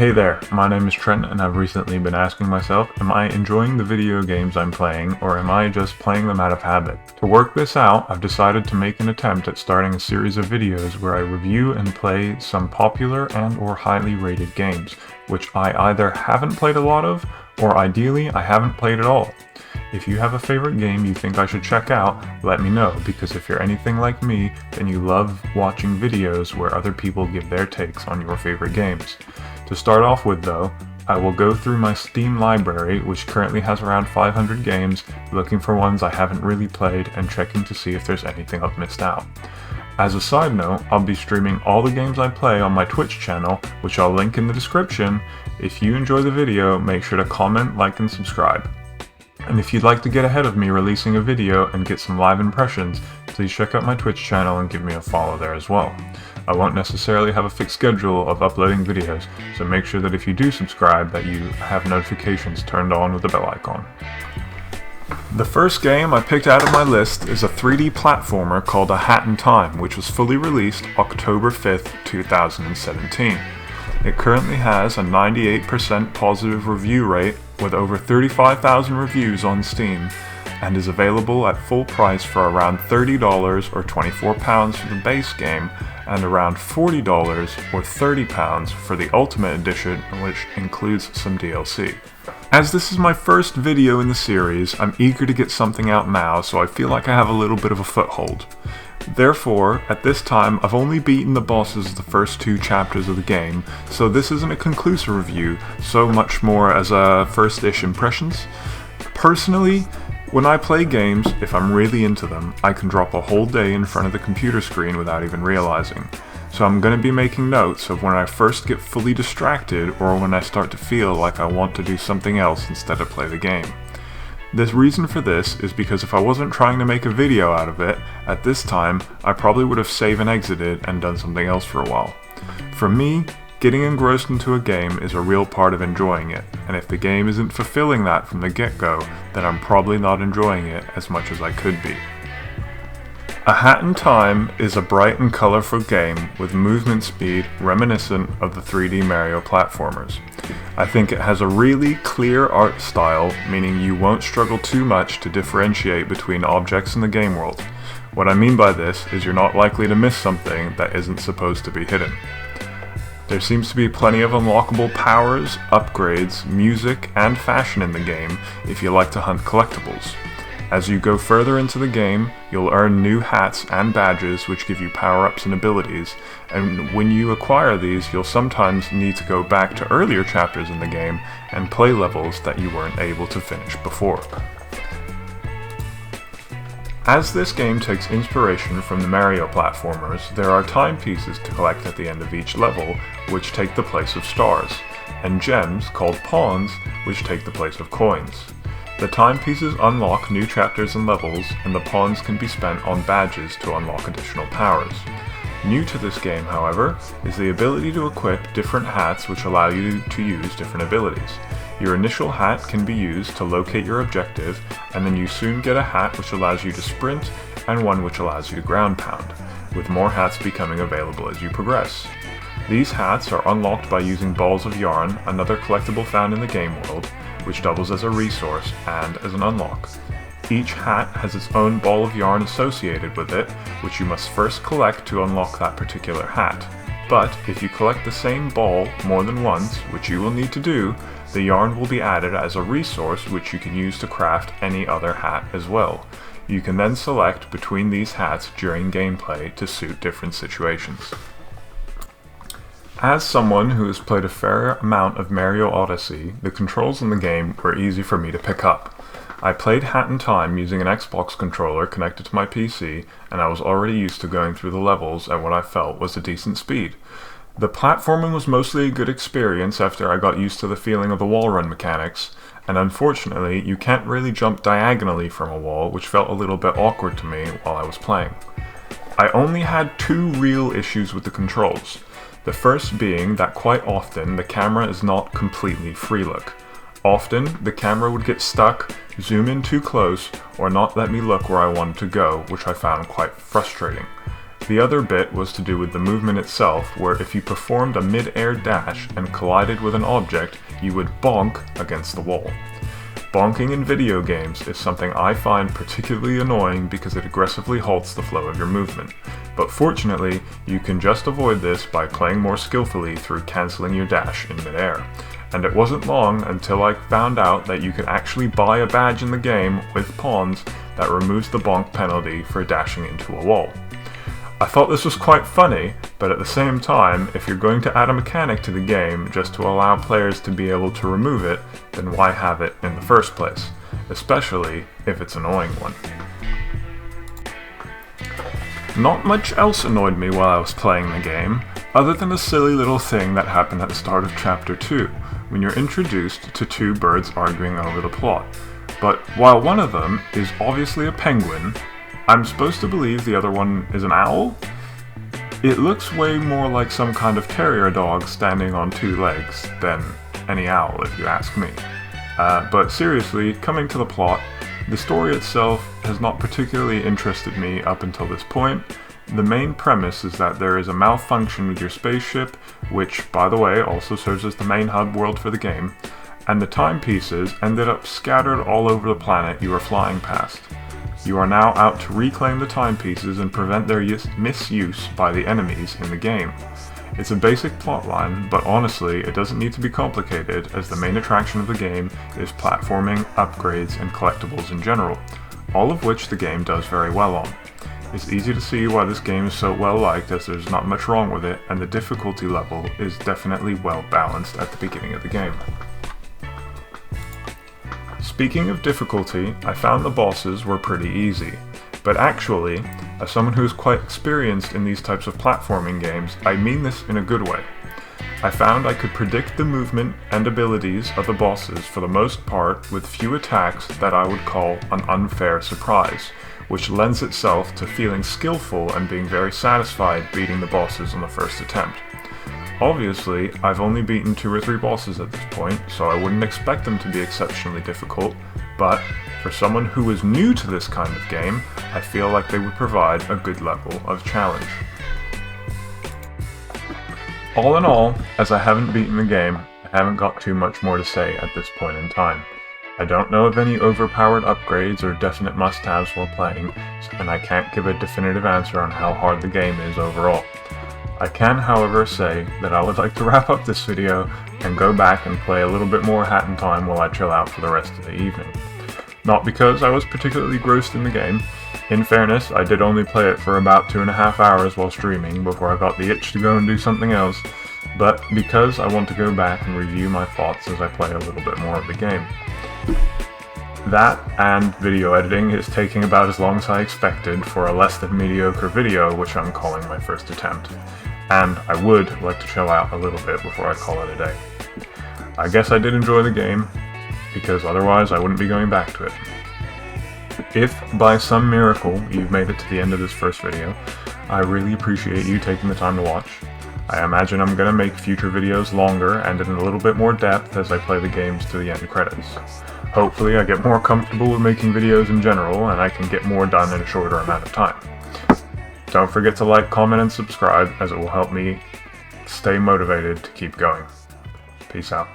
Hey there, my name is Trent and I've recently been asking myself, am I enjoying the video games I'm playing or am I just playing them out of habit? To work this out, I've decided to make an attempt at starting a series of videos where I review and play some popular and or highly rated games, which I either haven't played a lot of or ideally I haven't played at all. If you have a favorite game you think I should check out, let me know, because if you're anything like me, then you love watching videos where other people give their takes on your favorite games. To start off with though, I will go through my Steam library, which currently has around 500 games, looking for ones I haven't really played and checking to see if there's anything I've missed out. As a side note, I'll be streaming all the games I play on my Twitch channel, which I'll link in the description. If you enjoy the video, make sure to comment, like, and subscribe. And if you'd like to get ahead of me releasing a video and get some live impressions, please check out my Twitch channel and give me a follow there as well. I won't necessarily have a fixed schedule of uploading videos, so make sure that if you do subscribe that you have notifications turned on with the bell icon. The first game I picked out of my list is a 3D platformer called A Hat in Time, which was fully released October 5th, 2017. It currently has a 98% positive review rate with over 35,000 reviews on Steam and is available at full price for around $30 or £24 for the base game and around $40 or £30 for the Ultimate Edition, which includes some DLC. As this is my first video in the series, I'm eager to get something out now, so I feel like I have a little bit of a foothold. Therefore, at this time, I've only beaten the bosses of the first 2 chapters of the game, so this isn't a conclusive review, so much more as a first-ish impressions. Personally, when I play games, if I'm really into them, I can drop a whole day in front of the computer screen without even realizing. So I'm going to be making notes of when I first get fully distracted or when I start to feel like I want to do something else instead of play the game. The reason for this is because if I wasn't trying to make a video out of it, at this time, I probably would have saved and exited and done something else for a while. For me, getting engrossed into a game is a real part of enjoying it, and if the game isn't fulfilling that from the get-go, then I'm probably not enjoying it as much as I could be. A Hat in Time is a bright and colorful game with movement speed reminiscent of the 3D Mario platformers. I think it has a really clear art style, meaning you won't struggle too much to differentiate between objects in the game world. What I mean by this is you're not likely to miss something that isn't supposed to be hidden. There seems to be plenty of unlockable powers, upgrades, music, and fashion in the game if you like to hunt collectibles. As you go further into the game, you'll earn new hats and badges which give you power-ups and abilities, and when you acquire these, you'll sometimes need to go back to earlier chapters in the game and play levels that you weren't able to finish before. As this game takes inspiration from the Mario platformers, there are timepieces to collect at the end of each level, which take the place of stars, and gems, called pawns, which take the place of coins. The timepieces unlock new chapters and levels, and the pawns can be spent on badges to unlock additional powers. New to this game, however, is the ability to equip different hats which allow you to use different abilities. Your initial hat can be used to locate your objective, and then you soon get a hat which allows you to sprint, and one which allows you to ground pound, with more hats becoming available as you progress. These hats are unlocked by using balls of yarn, another collectible found in the game world, which doubles as a resource and as an unlock. Each hat has its own ball of yarn associated with it, which you must first collect to unlock that particular hat. But if you collect the same ball more than once, which you will need to do, the yarn will be added as a resource which you can use to craft any other hat as well. You can then select between these hats during gameplay to suit different situations. As someone who has played a fair amount of Mario Odyssey, the controls in the game were easy for me to pick up. I played Hat in Time using an Xbox controller connected to my PC, and I was already used to going through the levels at what I felt was a decent speed. The platforming was mostly a good experience after I got used to the feeling of the wall run mechanics, and unfortunately you can't really jump diagonally from a wall, which felt a little bit awkward to me while I was playing. I only had 2 real issues with the controls. The first being that quite often the camera is not completely free look. Often the camera would get stuck, zoom in too close, or not let me look where I wanted to go, which I found quite frustrating. The other bit was to do with the movement itself, where if you performed a mid-air dash and collided with an object, you would bonk against the wall. Bonking in video games is something I find particularly annoying because it aggressively halts the flow of your movement, but fortunately, you can just avoid this by playing more skillfully through cancelling your dash in mid-air. And it wasn't long until I found out that you could actually buy a badge in the game with pawns that removes the bonk penalty for dashing into a wall. I thought this was quite funny, but at the same time, if you're going to add a mechanic to the game just to allow players to be able to remove it, then why have it in the first place, especially if it's an annoying one. Not much else annoyed me while I was playing the game, other than a silly little thing that happened at the start of Chapter 2, when you're introduced to two birds arguing over the plot. But while one of them is obviously a penguin, I'm supposed to believe the other one is an owl? It looks way more like some kind of terrier dog standing on two legs than any owl, if you ask me. But seriously, coming to the plot, the story itself has not particularly interested me up until this point. The main premise is that there is a malfunction with your spaceship, which, by the way, also serves as the main hub world for the game, and the timepieces ended up scattered all over the planet you are flying past. You are now out to reclaim the timepieces and prevent their misuse by the enemies in the game. It's a basic plotline, but honestly, it doesn't need to be complicated, as the main attraction of the game is platforming, upgrades, and collectibles in general, all of which the game does very well on. It's easy to see why this game is so well liked, as there's not much wrong with it, and the difficulty level is definitely well balanced at the beginning of the game. Speaking of difficulty, I found the bosses were pretty easy, but actually, as someone who is quite experienced in these types of platforming games, I mean this in a good way. I found I could predict the movement and abilities of the bosses for the most part with few attacks that I would call an unfair surprise, which lends itself to feeling skillful and being very satisfied beating the bosses on the first attempt. Obviously, I've only beaten 2 or 3 bosses at this point, so I wouldn't expect them to be exceptionally difficult, but for someone who is new to this kind of game, I feel like they would provide a good level of challenge. All in all, as I haven't beaten the game, I haven't got too much more to say at this point in time. I don't know of any overpowered upgrades or definite must-haves while playing, and I can't give a definitive answer on how hard the game is overall. I can, however, say that I would like to wrap up this video and go back and play a little bit more Hat in Time while I chill out for the rest of the evening. Not because I was particularly grossed in the game. In fairness, I did only play it for about 2.5 hours while streaming before I got the itch to go and do something else, but because I want to go back and review my thoughts as I play a little bit more of the game. That and video editing is taking about as long as I expected for a less than mediocre video, which I'm calling my first attempt. And I would like to chill out a little bit before I call it a day. I guess I did enjoy the game, because otherwise I wouldn't be going back to it. If by some miracle you've made it to the end of this first video, I really appreciate you taking the time to watch. I imagine I'm going to make future videos longer and in a little bit more depth as I play the games to the end credits. Hopefully I get more comfortable with making videos in general and I can get more done in a shorter amount of time. Don't forget to like, comment, and subscribe, as it will help me stay motivated to keep going. Peace out.